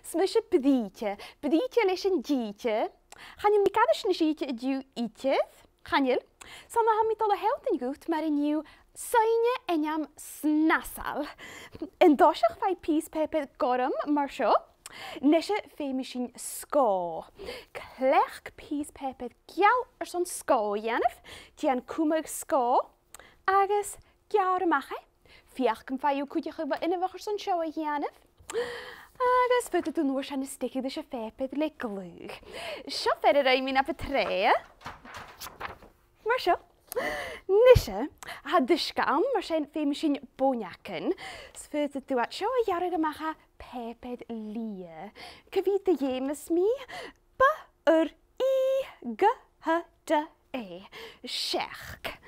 Smisje Brìghde Leis An díte. Gaan je mekaar een díte duw ietjes? Gaan je? Zal we hem alle helden goed, maar een nieuw soidhne ainm snasail. En dosach vai pís pepe gorum mar seo. Nishe fé machine sco. Clech pís pepe gial son sco dèanamh. Dian cúmag sco. Agus giaur mache. Fiach cym fai yw cwydioch yw yn y fach son sio dèanamh. Agus fydde doen oor aan de stikke dus je pepe le glug. Sio verder rai min op het tre. Maar sio. Nishe had de skam, maar zijn fé machine bonjakken. Fydde doen at sio jarige macha pepe lie. Kwiet de jemes mi. B-R-I-G-H-D-E. Scherk.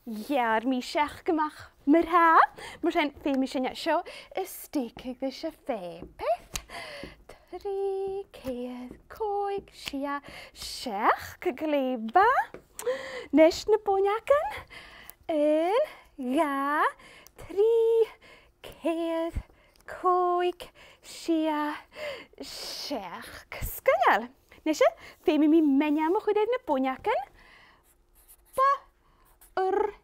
Ja, mi scherk gemach. Maar ha, maar zijn fé machine sio stikke dus je pepe. 3 keer koik, sia, scherk, gleba. Nesne bonjakken. En ja, 3 keer koik, sia, scherk. Skanyal. Nesje, femi mi menja mo goed even bonjakken. B-R-I-G-H-D-E.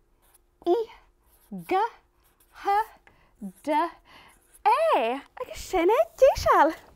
Ik ken het, t-Sìde.